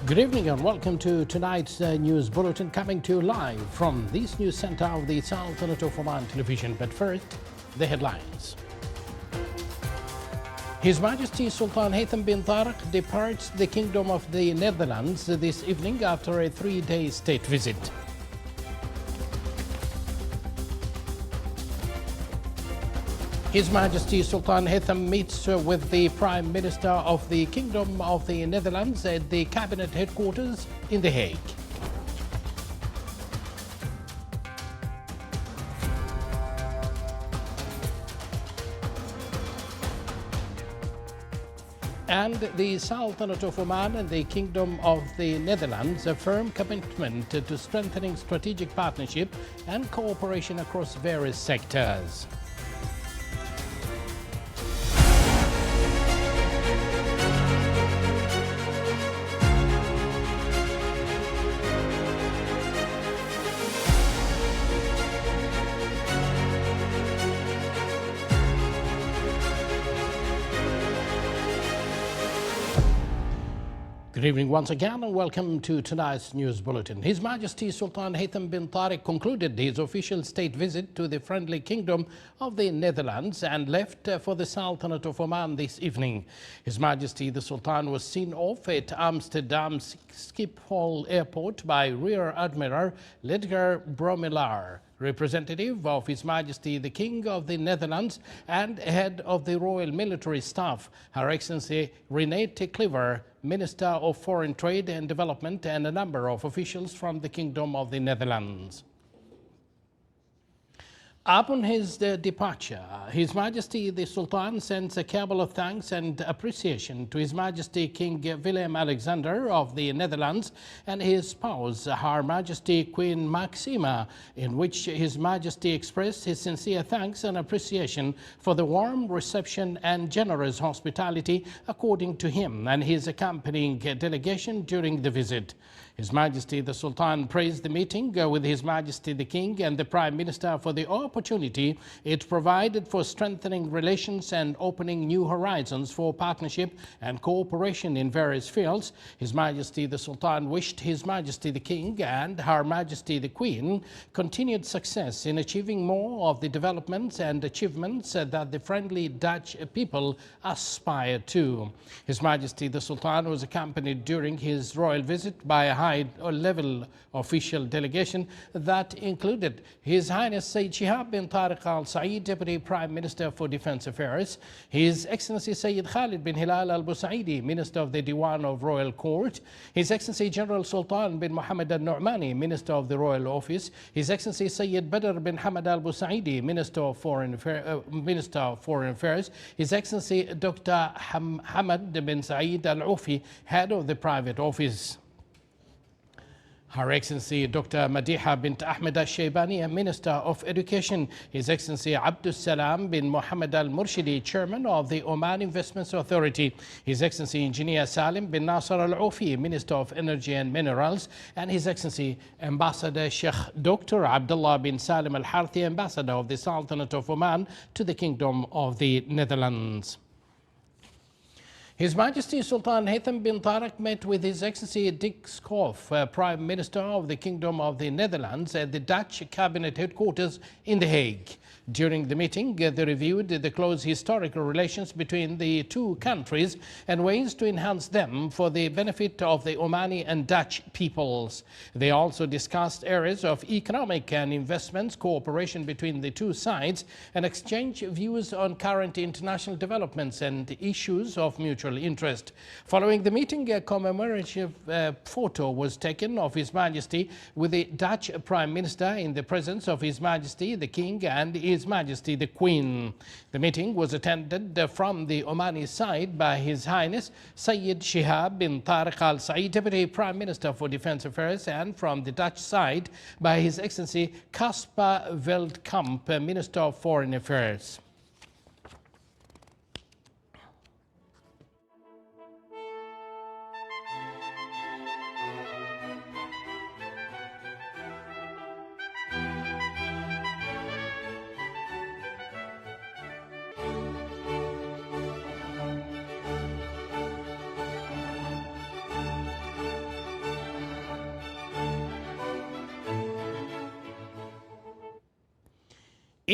Good evening and welcome to tonight's news bulletin, coming to you live from this news center of the Sultan of Oman television. But first, the headlines. His Majesty Sultan Haytham bin Tariq departs the Kingdom of the Netherlands this evening after a 3-day state visit. His Majesty Sultan Haytham meets with the Prime Minister of the Kingdom of the Netherlands at the Cabinet headquarters in The Hague. And the Sultanate of Oman and the Kingdom of the Netherlands affirm commitment to strengthening strategic partnership and cooperation across various sectors. Good evening once again and welcome to tonight's news bulletin. His Majesty Sultan Haytham bin Tariq concluded his official state visit to the friendly Kingdom of the Netherlands and left for the Sultanate of Oman this evening. His Majesty the Sultan was seen off at Amsterdam's Schiphol Airport by Rear Admiral Ledger Bromelaar, representative of His Majesty the King of the Netherlands and head of the Royal Military Staff, Her Excellency Renate Clever, Minister of Foreign Trade and Development, and a number of officials from the Kingdom of the Netherlands. Upon his departure, His Majesty the Sultan sends a cable of thanks and appreciation to His Majesty King Willem-Alexander of the Netherlands and his spouse, Her Majesty Queen Maxima, in which His Majesty expressed his sincere thanks and appreciation for the warm reception and generous hospitality according to him and his accompanying delegation during the visit. His Majesty the Sultan praised the meeting with His Majesty the King and the Prime Minister for the opportunity it provided for strengthening relations and opening new horizons for partnership and cooperation in various fields. His Majesty the Sultan wished His Majesty the King and Her Majesty the Queen continued success in achieving more of the developments and achievements that the friendly Dutch people aspire to. His Majesty the Sultan was accompanied during his royal visit by a high-level official delegation that included His Highness Sayyid Shihab bin Tariq Al Saeed, Deputy Prime Minister for Defense Affairs, His Excellency Sayyid Khalid bin Hilal Al Busaidi, Minister of the Diwan of Royal Court, His Excellency General Sultan bin Mohammed Al Nu'mani, Minister of the Royal Office, His Excellency Sayyid Badr bin Hamad Al Busaidi, Minister of Foreign Affairs, His Excellency Dr. Hamad bin Saeed Al Ufi, Head of the Private Office. Her Excellency Dr. Madiha bint Ahmed al-Shaybani, Minister of Education, His Excellency Abdul Salam bin Mohammed al-Murshidi, Chairman of the Oman Investments Authority, His Excellency Engineer Salim bin Nasser al-Ufi, Minister of Energy and Minerals, and His Excellency Ambassador Sheikh Dr. Abdullah bin Salim al-Harthi, Ambassador of the Sultanate of Oman to the Kingdom of the Netherlands. His Majesty Sultan Haytham bin Tariq met with His Excellency Dick Schoof, Prime Minister of the Kingdom of the Netherlands, at the Dutch Cabinet headquarters in The Hague. During the meeting, they reviewed the close historical relations between the two countries and ways to enhance them for the benefit of the Omani and Dutch peoples. They also discussed areas of economic and investments cooperation between the two sides and exchanged views on current international developments and issues of mutual interest. Following the meeting, a commemorative photo was taken of His Majesty with the Dutch Prime Minister in the presence of His Majesty the King and His Majesty the Queen. The meeting was attended from the Omani side by His Highness Sayyid Shihab bin Tariq Al Saeed, Deputy Prime Minister for Defense Affairs, and from the Dutch side by His Excellency Caspar Veldkamp, Minister of Foreign Affairs.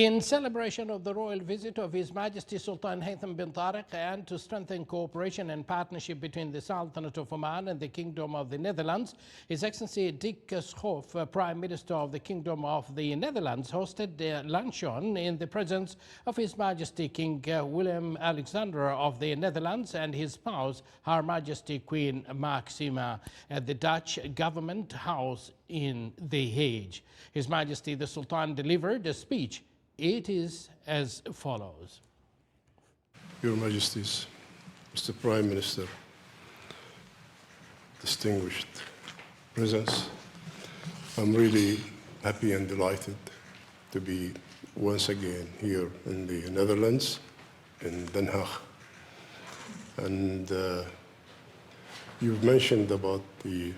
In celebration of the royal visit of His Majesty Sultan Haytham bin Tariq and to strengthen cooperation and partnership between the Sultanate of Oman and the Kingdom of the Netherlands, His Excellency Dick Schoof, Prime Minister of the Kingdom of the Netherlands, hosted a luncheon in the presence of His Majesty King Willem Alexander of the Netherlands and his spouse, Her Majesty Queen Maxima, at the Dutch Government House in The Hague. His Majesty the Sultan delivered a speech. It is as follows. Your Majesties, Mr. Prime Minister, distinguished presence, I'm really happy and delighted to be once again here in the Netherlands, in Den Haag. And you've mentioned about the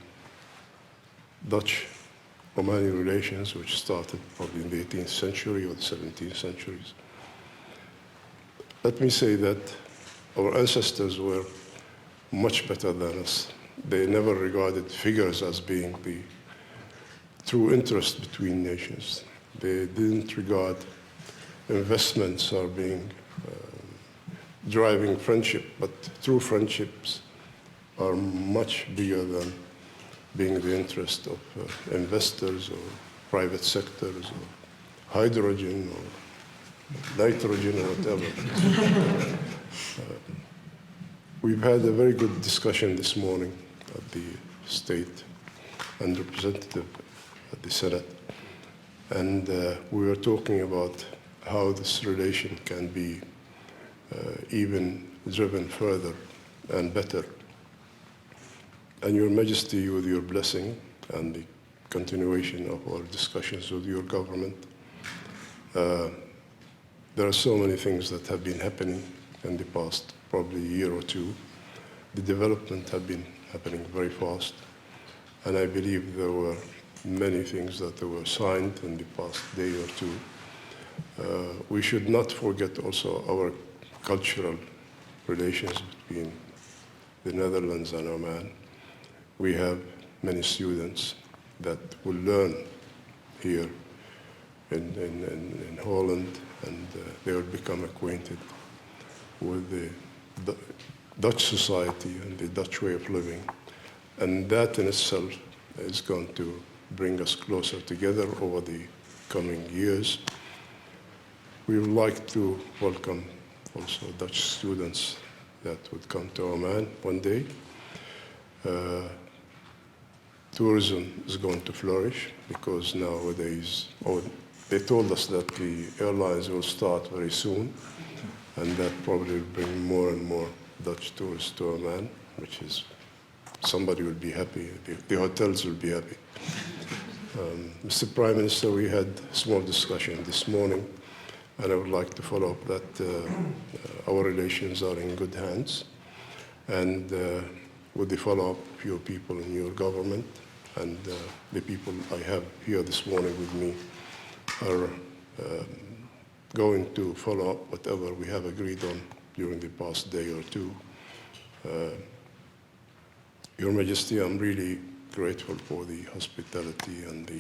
Dutch-Omani relations, which started probably in the 18th century or the 17th centuries. Let me say that our ancestors were much better than us. They never regarded figures as being the true interest between nations. They didn't regard investments as being driving friendship, but true friendships are much bigger than being the interest of investors or private sectors or hydrogen or nitrogen or whatever. We've had a very good discussion this morning at the State and Representative at the Senate, and we were talking about how this relation can be even driven further and better. And Your Majesty, with your blessing and the continuation of our discussions with your government, there are so many things that have been happening in the past probably year or two. The development have been happening very fast, and I believe there were many things that were signed in the past day or two. We should not forget also our cultural relations between the Netherlands and Oman. We have many students that will learn here in Holland, and they will become acquainted with the Dutch society and the Dutch way of living. And that in itself is going to bring us closer together over the coming years. We would like to welcome also Dutch students that would come to Oman one day. Tourism is going to flourish because nowadays, they told us that the airlines will start very soon, and that probably will bring more and more Dutch tourists to Oman, which is, somebody will be happy, the hotels will be happy. Mr. Prime Minister, we had a small discussion this morning, and I would like to follow up that our relations are in good hands, and with the follow-up of your people in your government, and the people I have here this morning with me are going to follow up whatever we have agreed on during the past day or two. Your Majesty, I'm really grateful for the hospitality and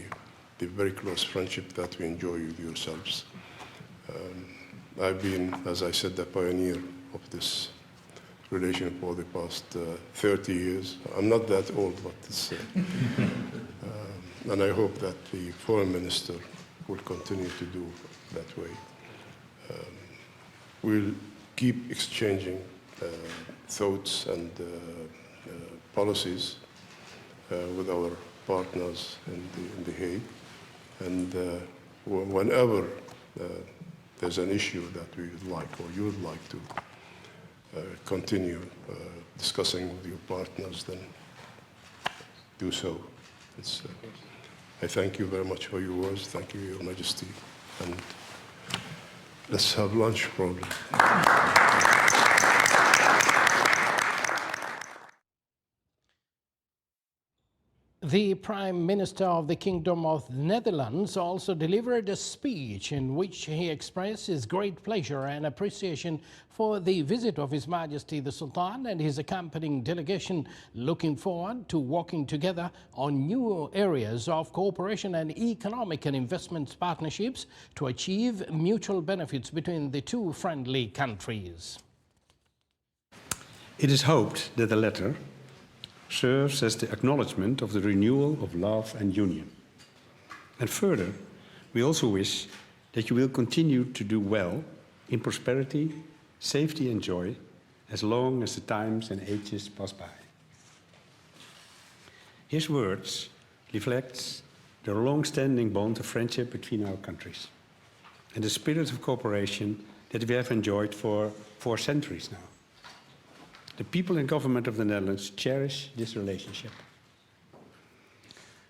the very close friendship that we enjoy with yourselves. I've been, as I said, the pioneer of this relation for the past 30 years. I'm not that old, but it's, and I hope that the Foreign Minister will continue to do that way. We'll keep exchanging thoughts and policies with our partners in The Hague. And whenever there's an issue that we would like or you would like to continue discussing with your partners, then do so. I thank you very much for your words. Thank you, Your Majesty. And let's have lunch, probably. The Prime Minister of the Kingdom of the Netherlands also delivered a speech in which he expressed his great pleasure and appreciation for the visit of His Majesty the Sultan and his accompanying delegation, looking forward to working together on new areas of cooperation and economic and investment partnerships to achieve mutual benefits between the two friendly countries. It is hoped that the letter serves as the acknowledgement of the renewal of love and union. And further, we also wish that you will continue to do well in prosperity, safety and joy as long as the times and ages pass by. His words reflect the long-standing bond of friendship between our countries and the spirit of cooperation that we have enjoyed for 4 centuries now. The people and government of the Netherlands cherish this relationship.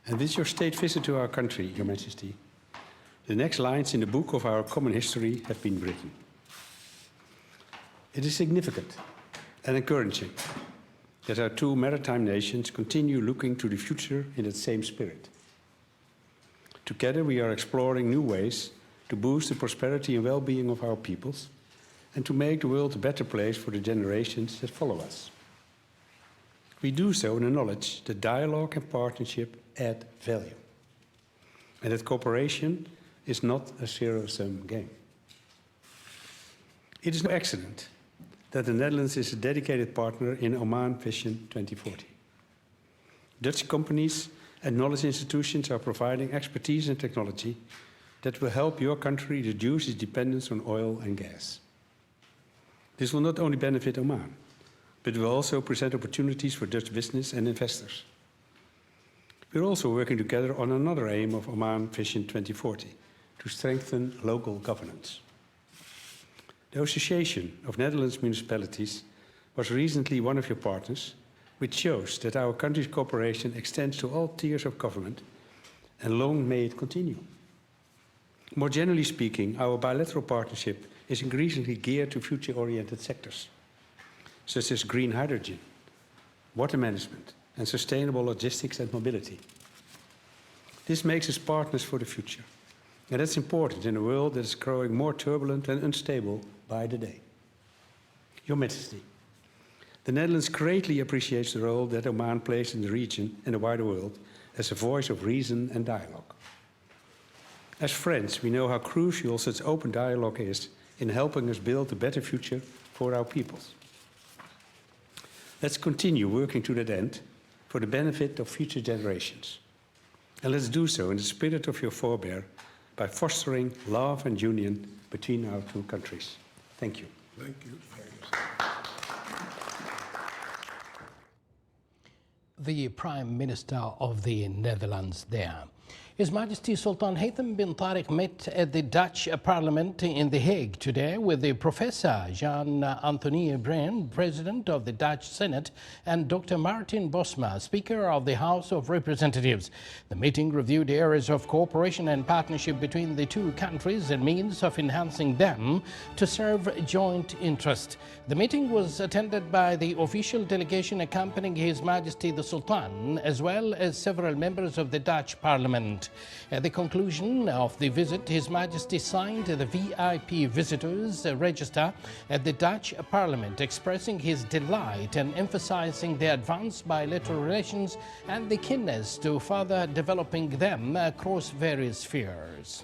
And with your state visit to our country, Your Majesty, the next lines in the book of our common history have been written. It is significant and encouraging that our 2 maritime nations continue looking to the future in that same spirit. Together we are exploring new ways to boost the prosperity and well-being of our peoples and to make the world a better place for the generations that follow us. We do so in the knowledge that dialogue and partnership add value, and that cooperation is not a zero-sum game. It is no accident that the Netherlands is a dedicated partner in Oman Vision 2040. Dutch companies and knowledge institutions are providing expertise and technology that will help your country reduce its dependence on oil and gas. This will not only benefit Oman, but will also present opportunities for Dutch business and investors. We're also working together on another aim of Oman Vision 2040, to strengthen local governance. The Association of Netherlands Municipalities was recently one of your partners, which shows that our country's cooperation extends to all tiers of government, and long may it continue. More generally speaking, our bilateral partnership is increasingly geared to future-oriented sectors, such as green hydrogen, water management, and sustainable logistics and mobility. This makes us partners for the future, and that's important in a world that is growing more turbulent and unstable by the day. Your Majesty, the Netherlands greatly appreciates the role that Oman plays in the region and the wider world as a voice of reason and dialogue. As friends, we know how crucial such open dialogue is in helping us build a better future for our peoples. Let's continue working to that end for the benefit of future generations. And let's do so in the spirit of your forebear by fostering love and union between our 2 countries. Thank you. Thank you. The Prime Minister of the Netherlands there. His Majesty Sultan Haytham bin Tariq met at the Dutch Parliament in The Hague today with the Professor Jan-Anthony Breen, President of the Dutch Senate, and Dr. Martin Bosma, Speaker of the House of Representatives. The meeting reviewed areas of cooperation and partnership between the 2 countries and means of enhancing them to serve joint interest. The meeting was attended by the official delegation accompanying His Majesty the Sultan, as well as several members of the Dutch Parliament. At the conclusion of the visit, His Majesty signed the VIP visitors register at the Dutch Parliament, expressing his delight and emphasizing the advanced bilateral relations and the keenness to further developing them across various spheres.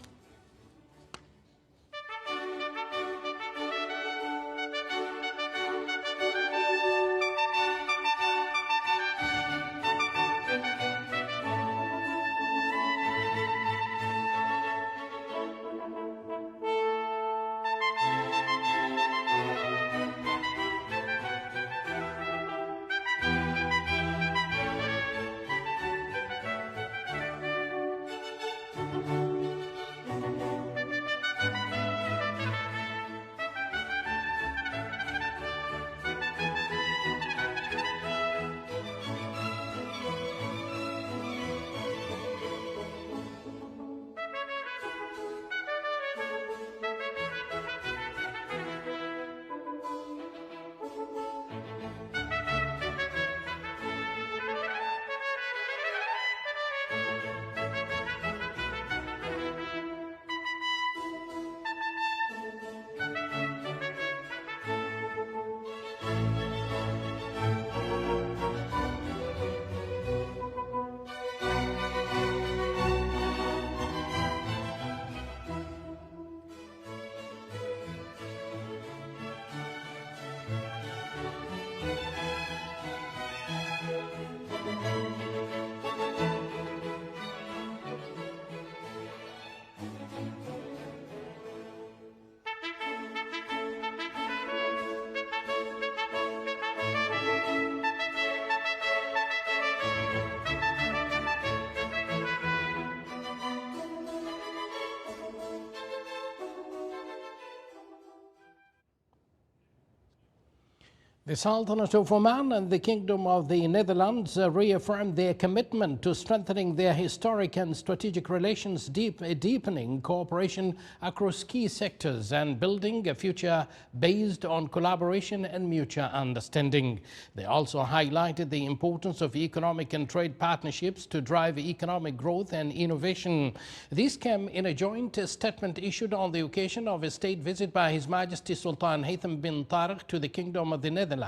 The Sultanate of Oman and the Kingdom of the Netherlands reaffirmed their commitment to strengthening their historic and strategic relations, deepening cooperation across key sectors and building a future based on collaboration and mutual understanding. They also highlighted the importance of economic and trade partnerships to drive economic growth and innovation. This came in a joint statement issued on the occasion of a state visit by His Majesty Sultan Haytham bin Tariq to the Kingdom of the Netherlands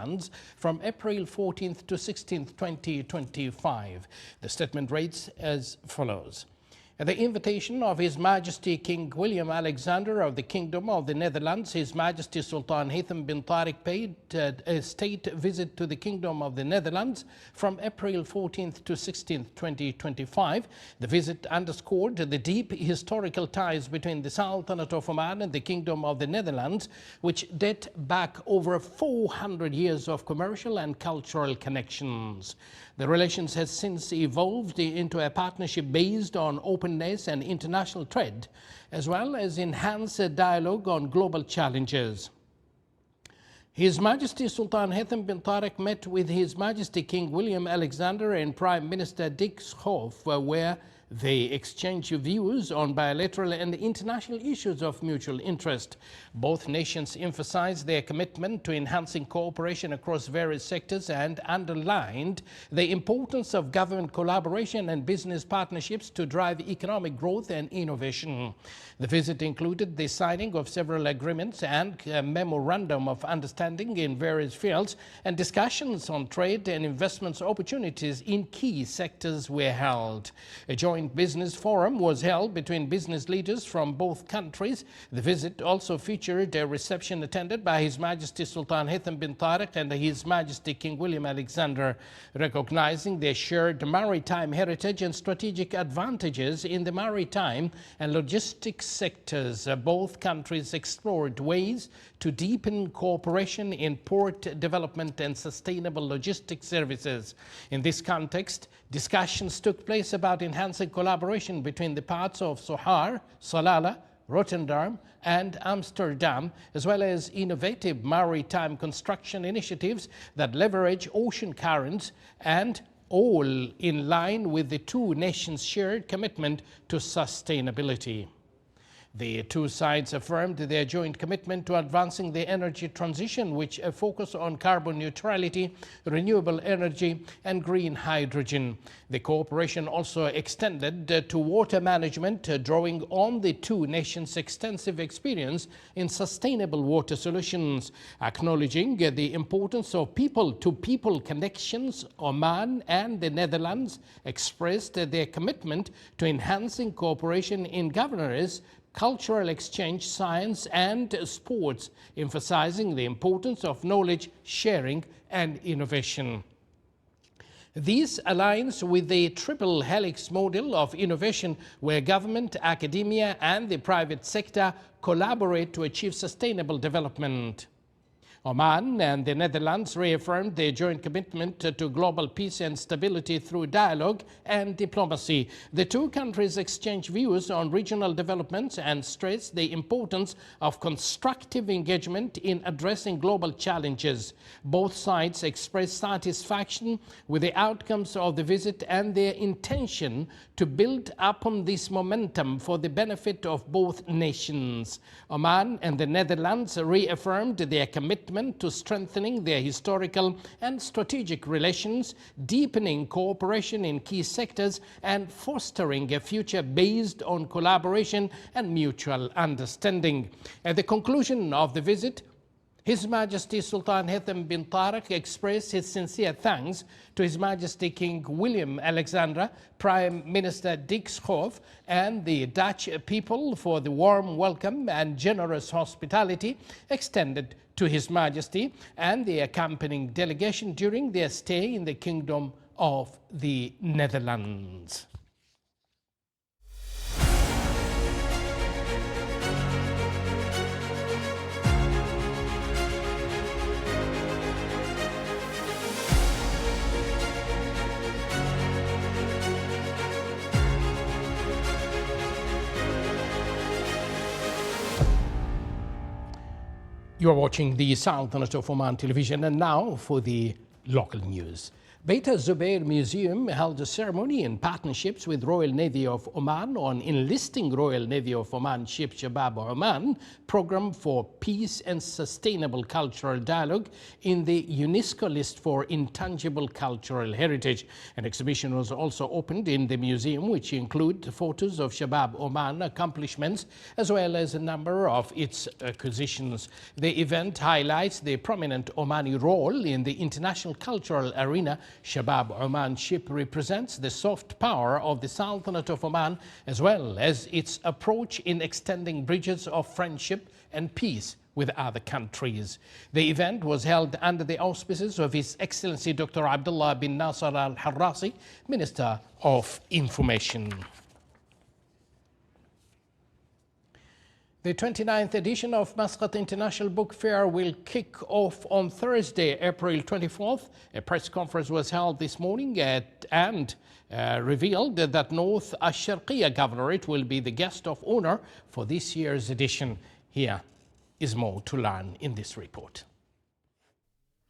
from April 14th to 16th, 2025. The statement reads as follows. At the invitation of His Majesty King William Alexander of the Kingdom of the Netherlands, His Majesty Sultan Haytham bin Tariq paid a state visit to the Kingdom of the Netherlands from April 14th to 16th, 2025. The visit underscored the deep historical ties between the Sultanate of Oman and the Kingdom of the Netherlands, which date back over 400 years of commercial and cultural connections. The relations has since evolved into a partnership based on openness and international trade, as well as enhanced dialogue on global challenges. His Majesty Sultan Haytham bin Tariq met with His Majesty King William Alexander and Prime Minister Dick Schoof, where they exchanged views on bilateral and international issues of mutual interest. Both nations emphasized their commitment to enhancing cooperation across various sectors and underlined the importance of government collaboration and business partnerships to drive economic growth and innovation. The visit included the signing of several agreements and a memorandum of understanding in various fields, and discussions on trade and investments opportunities in key sectors were held. A joint business forum was held between business leaders from both countries. The visit also featured a reception attended by His Majesty Sultan Haytham bin Tariq and His Majesty King William Alexander. Recognizing their shared maritime heritage and strategic advantages in the maritime and logistics sectors, both countries explored ways to deepen cooperation in port development and sustainable logistics services. In this context, discussions took place about enhancing collaboration between the parts of Sohar, Salalah, Rotterdam and Amsterdam, as well as innovative maritime construction initiatives that leverage ocean currents, and all in line with the two nations' shared commitment to sustainability. The two sides affirmed their joint commitment to advancing the energy transition, which focus on carbon neutrality, renewable energy, and green hydrogen. The cooperation also extended to water management, drawing on the two nations' extensive experience in sustainable water solutions. Acknowledging the importance of people-to-people connections, Oman and the Netherlands expressed their commitment to enhancing cooperation in governance, cultural exchange, science and sports, emphasizing the importance of knowledge sharing and innovation. This aligns with the triple helix model of innovation, where government, academia and the private sector collaborate to achieve sustainable development. Oman and the Netherlands reaffirmed their joint commitment to global peace and stability through dialogue and diplomacy. The two countries exchanged views on regional developments and stressed the importance of constructive engagement in addressing global challenges. Both sides expressed satisfaction with the outcomes of the visit and their intention to build upon this momentum for the benefit of both nations. Oman and the Netherlands reaffirmed their commitment to strengthening their historical and strategic relations, deepening cooperation in key sectors, and fostering a future based on collaboration and mutual understanding. At the conclusion of the visit, His Majesty Sultan Haytham bin Tariq expressed his sincere thanks to His Majesty King William Alexander, Prime Minister Dick Schoof, and the Dutch people for the warm welcome and generous hospitality extended to His Majesty and the accompanying delegation during their stay in the Kingdom of the Netherlands. You're watching the Sultanate of Oman television, and now for the local news. Beit Zubair Museum held a ceremony in partnerships with Royal Navy of Oman on enlisting Royal Navy of Oman ship Shabab Oman program for peace and sustainable cultural dialogue in the UNESCO list for intangible cultural heritage. An exhibition was also opened in the museum, which include photos of Shabab Oman accomplishments as well as a number of its acquisitions. The event highlights the prominent Omani role in the international cultural arena. Shabab Oman ship represents the soft power of the Sultanate of Oman as well as its approach in extending bridges of friendship and peace with other countries. The event was held under the auspices of His Excellency Dr. Abdullah bin Nasser Al Harrasi, Minister of Information. The 29th edition of Muscat International Book Fair will kick off on Thursday, April 24th. A press conference was held this morning and revealed that North Ash-Sharqiyya Governorate will be the guest of honor for this year's edition. Here is more to learn in this report.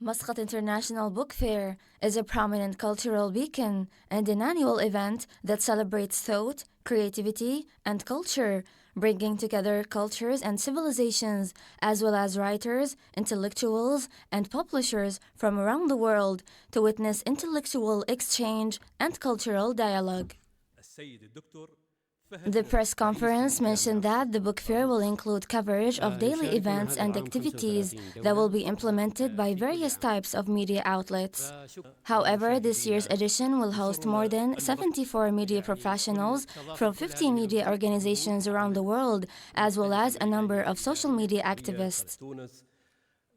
Muscat International Book Fair is a prominent cultural beacon and an annual event that celebrates thought, creativity, and culture, bringing together cultures and civilizations, as well as writers, intellectuals, and publishers from around the world to witness intellectual exchange and cultural dialogue. The press conference mentioned that the book fair will include coverage of daily events and activities that will be implemented by various types of media outlets. However, this year's edition will host more than 74 media professionals from 50 media organizations around the world, as well as a number of social media activists.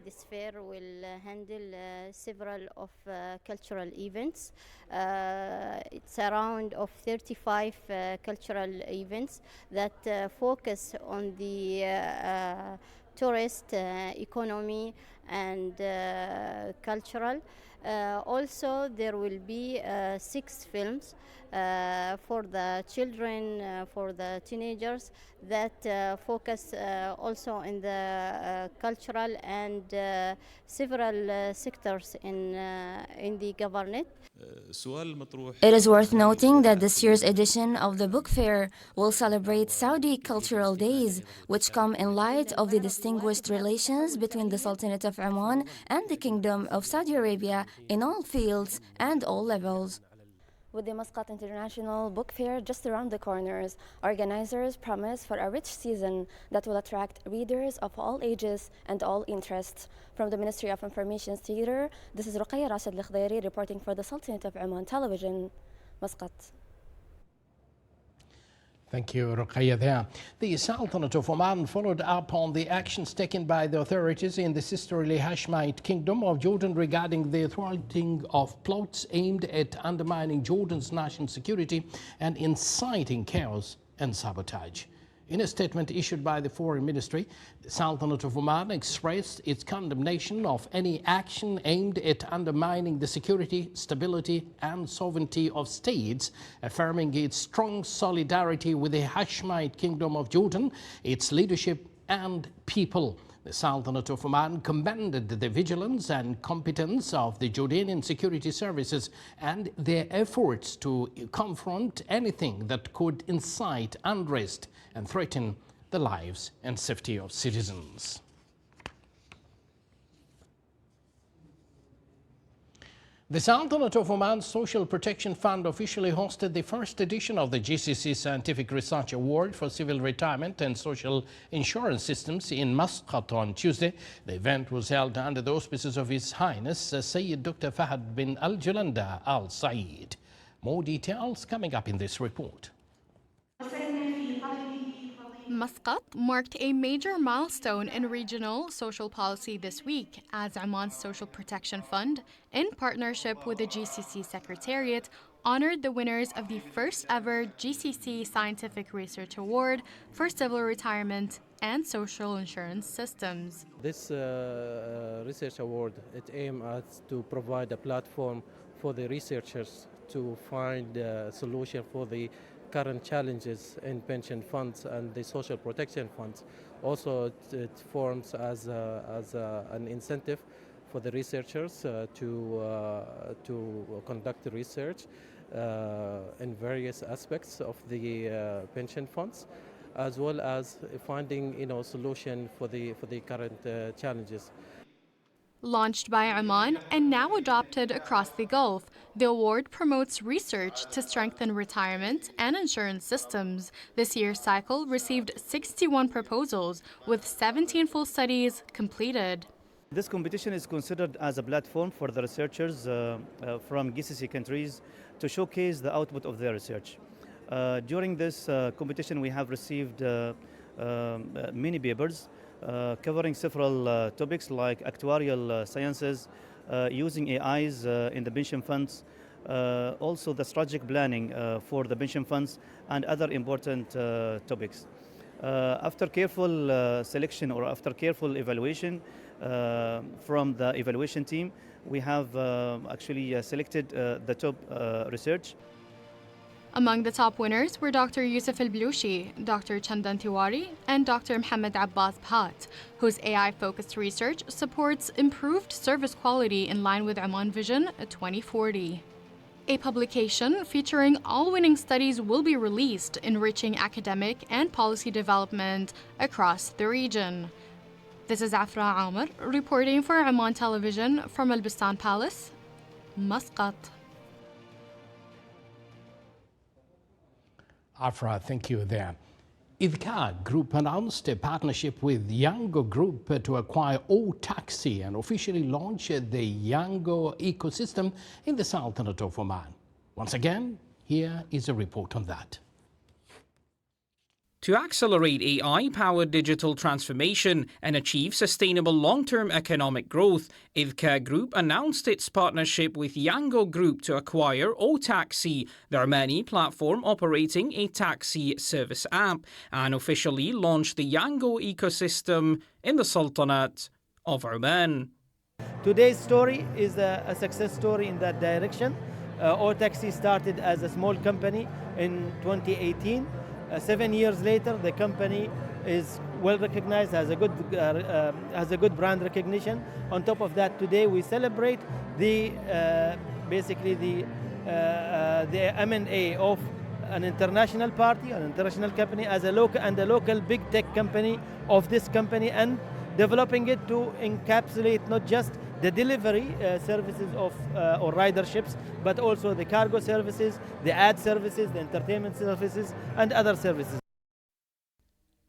This fair will handle several of cultural events. It's around of 35 cultural events that focus on the tourist economy and cultural. Also, there will be 6 films for the children, for the teenagers that focus also in the cultural and several sectors in the government. It is worth noting that this year's edition of the book fair will celebrate Saudi Cultural Days, which come in light of the distinguished relations between the Sultanate of Oman and the Kingdom of Saudi Arabia in all fields and all levels. With the Muscat International Book Fair just around the corners, organizers promise for a rich season that will attract readers of all ages and all interests. From the Ministry of Information Theater, this is Ruqayya Rashid Al-Khdairi reporting for the Sultanate of Oman Television, Muscat. Thank you, Ruqayya there. The Sultanate of Oman followed up on the actions taken by the authorities in the sisterly Hashemite Kingdom of Jordan regarding the thwarting of plots aimed at undermining Jordan's national security and inciting chaos and sabotage. In a statement issued by the Foreign Ministry, the Sultanate of Oman expressed its condemnation of any action aimed at undermining the security, stability, and sovereignty of states, affirming its strong solidarity with the Hashemite Kingdom of Jordan, its leadership, and people. The Sultanate of Oman commended the vigilance and competence of the Jordanian security services and their efforts to confront anything that could incite unrest and threaten the lives and safety of citizens. The Sultanate of Oman's Social Protection Fund officially hosted the first edition of the GCC Scientific Research Award for Civil Retirement and Social Insurance Systems in Muscat on Tuesday. The event was held under the auspices of His Highness Sayyid Dr. Fahad bin Al-Julanda Al Said. More details coming up in this report. Muscat marked a major milestone in regional social policy this week as Oman's Social Protection Fund, in partnership with the GCC Secretariat, honored the winners of the first ever GCC Scientific Research Award for Civil Retirement and Social Insurance Systems. This research award, it aims at to provide a platform for the researchers to find a solution for the current challenges in pension funds and the social protection funds. Also, it forms as an incentive for the researchers to conduct research in various aspects of the pension funds, as well as finding solution for the current challenges. Launched by Oman and now adopted across the Gulf, the award promotes research to strengthen retirement and insurance systems. This year's cycle received 61 proposals, with 17 full studies completed. This competition is considered as a platform for the researchers from GCC countries to showcase the output of their research. During this competition, we have received many papers covering several topics like actuarial sciences, using AIs in the pension funds, also the strategic planning for the pension funds, and other important topics. After careful selection or after careful evaluation from the evaluation team, we have actually selected the top research. Among the top winners were Dr. Yusuf Al-Blushi, Dr. Chandan Tiwari, and Dr. Mohammed Abbas Bhat, whose AI-focused research supports improved service quality in line with Oman Vision 2040. A publication featuring all winning studies will be released, enriching academic and policy development across the region. This is Afra Amr reporting for Oman Television from Al Bustan Palace, Muscat. Afra, thank you there. Idka Group announced a partnership with Yango Group to acquire O-Taxi and officially launch the Yango ecosystem in the Sultanate of Oman. Once again, here is a report on that. To accelerate AI-powered digital transformation and achieve sustainable long-term economic growth, Idka Group announced its partnership with Yango Group to acquire O-Taxi, the Omani platform operating a taxi service app, and officially launched the Yango ecosystem in the Sultanate of Oman. Today's story is a success story in that direction. O-Taxi started as a small company in 2018. 7 years later, the company is well recognized, has a good brand recognition. On top of that, today we celebrate the basically the M&A of an international party, an international company, as a local big tech company of this company, and developing it to encapsulate not just the delivery services of or riderships, but also the cargo services, the ad services, the entertainment services, and other services.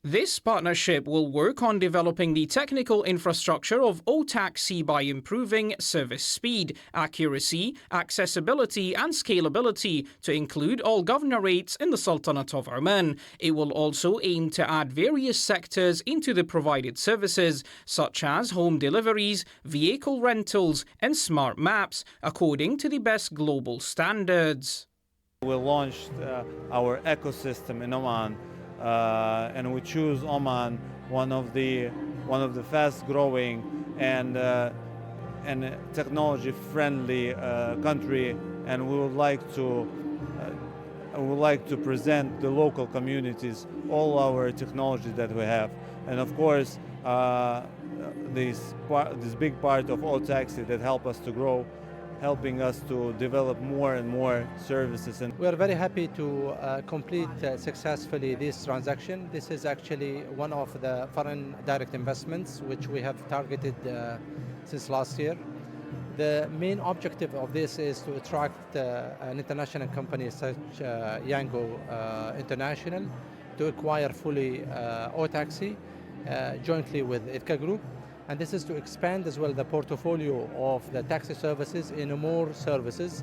This partnership will work on developing the technical infrastructure of O-Taxi by improving service speed, accuracy, accessibility and scalability to include all governorates in the Sultanate of Oman. It will also aim to add various sectors into the provided services, such as home deliveries, vehicle rentals and smart maps, according to the best global standards. We launched our ecosystem in Oman. And we choose Oman, one of the fast-growing and technology-friendly country, and we would like to present the local communities all our technology that we have, and of course this big part of O-Taxi that help us to grow, helping us to develop more and more services. And we are very happy to complete successfully this transaction. This is actually one of the foreign direct investments which we have targeted since last year. The main objective of this is to attract an international company such Yango International to acquire fully O-Taxi jointly with Idka Group. And this is to expand as well the portfolio of the taxi services into more services.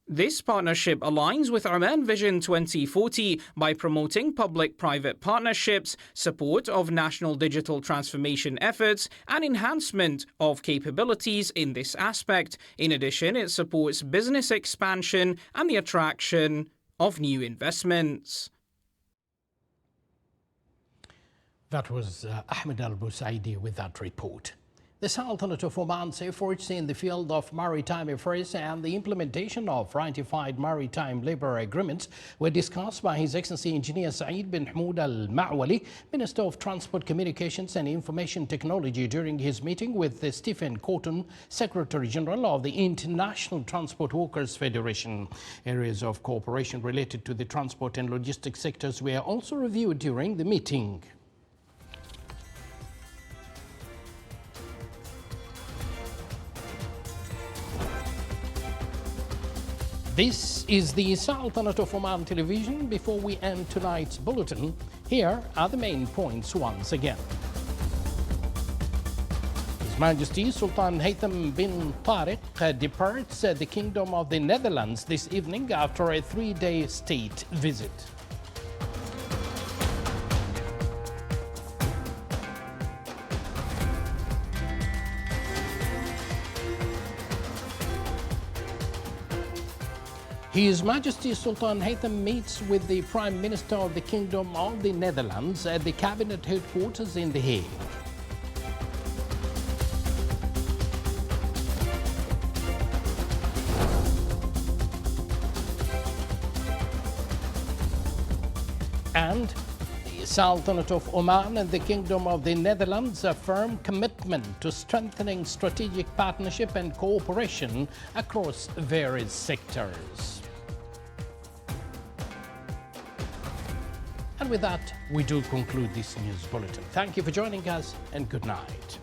This partnership aligns with Oman Vision 2040 by promoting public-private partnerships, support of national digital transformation efforts, and enhancement of capabilities in this aspect. In addition, it supports business expansion and the attraction of new investments. That was Ahmed Al-Busaidi with that report. The Sultanate of Oman's efforts in the field of maritime affairs and the implementation of ratified maritime labor agreements were discussed by His Excellency Engineer Saeed bin Hamud Al-Ma'wali, Minister of Transport, Communications and Information Technology, during his meeting with Stephen Cotton, Secretary General of the International Transport Workers Federation. Areas of cooperation related to the transport and logistics sectors were also reviewed during the meeting. This is the Sultanate of Oman television. Before we end tonight's bulletin, here are the main points once again. His Majesty Sultan Haytham bin Tariq departs the Kingdom of the Netherlands this evening after a 3-day state visit. His Majesty Sultan Haytham meets with the Prime Minister of the Kingdom of the Netherlands at the Cabinet headquarters in The Hague. And the Sultanate of Oman and the Kingdom of the Netherlands affirm commitment to strengthening strategic partnership and cooperation across various sectors. And with that, we do conclude this news bulletin. Thank you for joining us and good night.